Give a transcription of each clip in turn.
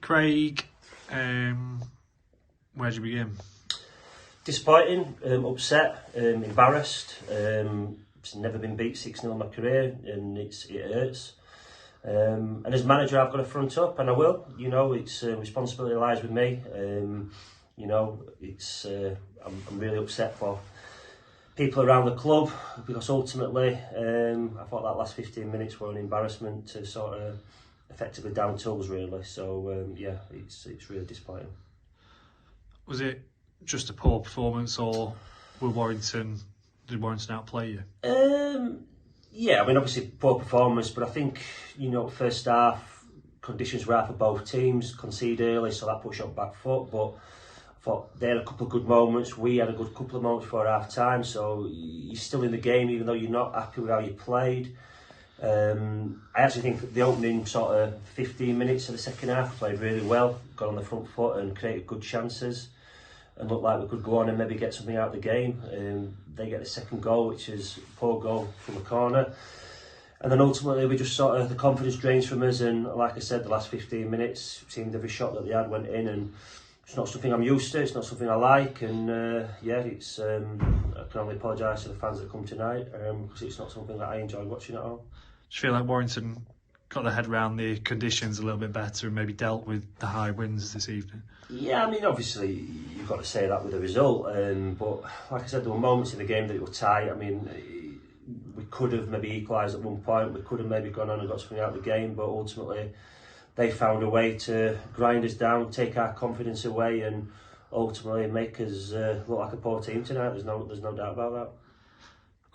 Craig, where do you begin? Disappointing, upset, embarrassed. It's never been beat 6-0 in my career, and it hurts. And as manager, I've got to front up, and I will. You know, it's responsibility lies with me. You know, it's I'm really upset for people around the club, because ultimately, I thought that last 15 minutes were an embarrassment to sort of effectively down tools, really. So yeah, it's really disappointing. Was it just a poor performance, or did Warrington outplay you? Yeah, I mean, obviously poor performance, but I think, you know, first half conditions were out for both teams. Concede early, so that puts you on back foot. But I thought they had a couple of good moments. We had a good couple of moments before half time. So you're still in the game, even though you're not happy with how you played. I actually think the opening sort of 15 minutes of the second half played really well, got on the front foot and created good chances, and looked like we could go on and maybe get something out of the game. They get the second goal, which is a poor goal from a corner. And then ultimately we just sort of, the confidence drains from us, and like I said, the last 15 minutes seemed every shot that they had went in, and it's not something I'm used to, it's not something I like, and yeah, it's I can only apologise to the fans that come tonight, because it's not something that I enjoy watching at all. Do you feel like Warrington got their head around the conditions a little bit better and maybe dealt with the high winds this evening? Yeah, I mean, obviously you've got to say that with the result, but like I said, there were moments in the game that it was tight. I mean, we could have maybe equalised at one point, we could have maybe gone on and got something out of the game, but ultimately they found a way to grind us down, take our confidence away, and ultimately make us look like a poor team tonight. There's no doubt about that.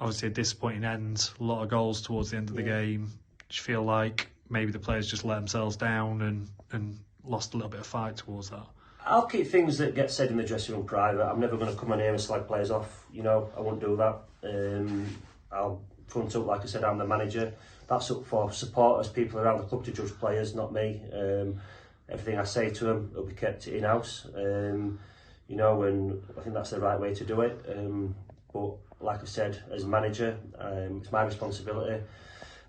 Obviously a disappointing end, a lot of goals towards the end of the game. Do you feel like maybe the players just let themselves down and lost a little bit of fight towards that? I'll keep things that get said in the dressing room private. I'm never going to come on here and slag players off. You know, I won't do that. I'll front up, like I said, I'm the manager. That's up for supporters, people around the club to judge players, not me. Everything I say to them will be kept in-house. You know, and I think that's the right way to do it. But like I said, as manager, it's my responsibility.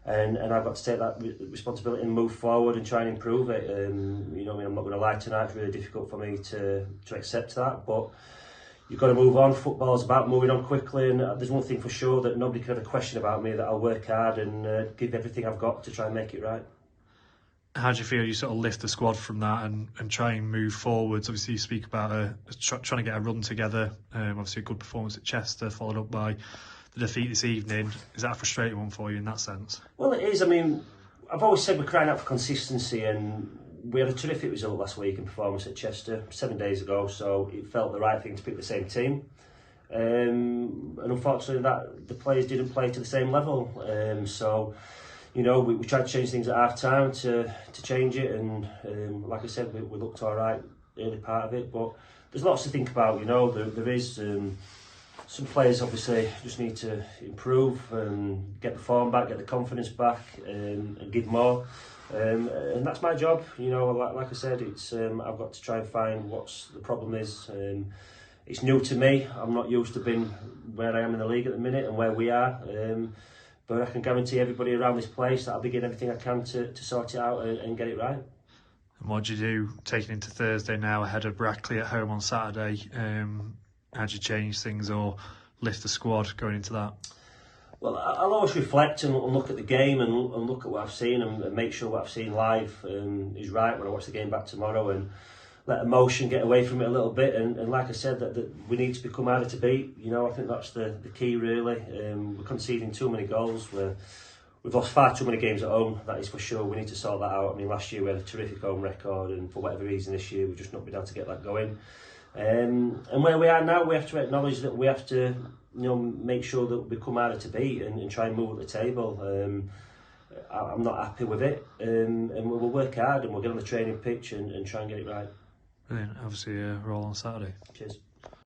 And I've got to take that responsibility and move forward and try and improve it. You know, I mean, I'm not going to lie tonight, it's really difficult for me to accept that, but you've got to move on. Football's about moving on quickly, and there's one thing for sure, that nobody can have a question about me, that I'll work hard and give everything I've got to try and make it right. How do you feel you sort of lift the squad from that and try and move forwards? Obviously you speak about trying to get a run together, obviously a good performance at Chester followed up by the defeat this evening. Is that a frustrating one for you in that sense? Well, it is. I mean, I've always said we're crying out for consistency, and we had a terrific result last week in performance at Chester 7 days ago, so it felt the right thing to pick the same team. And unfortunately that the players didn't play to the same level. So, you know, we tried to change things at half time to change it, and like I said, we looked all right early part of it, but there's lots to think about. You know, there is some players obviously just need to improve and get the form back, get the confidence back, and give more. And that's my job. You know, like I said, it's I've got to try and find what's the problem is. It's new to me. I'm not used to being where I am in the league at the minute and where we are. But I can guarantee everybody around this place that I'll be doing everything I can to sort it out and get it right. And what do you do taking into Thursday now ahead of Brackley at home on Saturday? How do you change things or lift the squad going into that? Well, I'll always reflect and look at the game and look at what I've seen and make sure what I've seen live is right when I watch the game back tomorrow, and let emotion get away from it a little bit. And like I said, that we need to become harder to beat. You know, I think that's the key, really. We're conceding too many goals. We've lost far too many games at home, that is for sure. We need to sort that out. I mean, last year we had a terrific home record, and for whatever reason this year we've just not been able to get that going. And where we are now, we have to acknowledge that we have to, you know, make sure that we become harder to beat and try and move up the table. I'm not happy with it, and we'll work hard and we'll get on the training pitch and try and get it right. Brilliant. Obviously, we're all on Saturday. Cheers.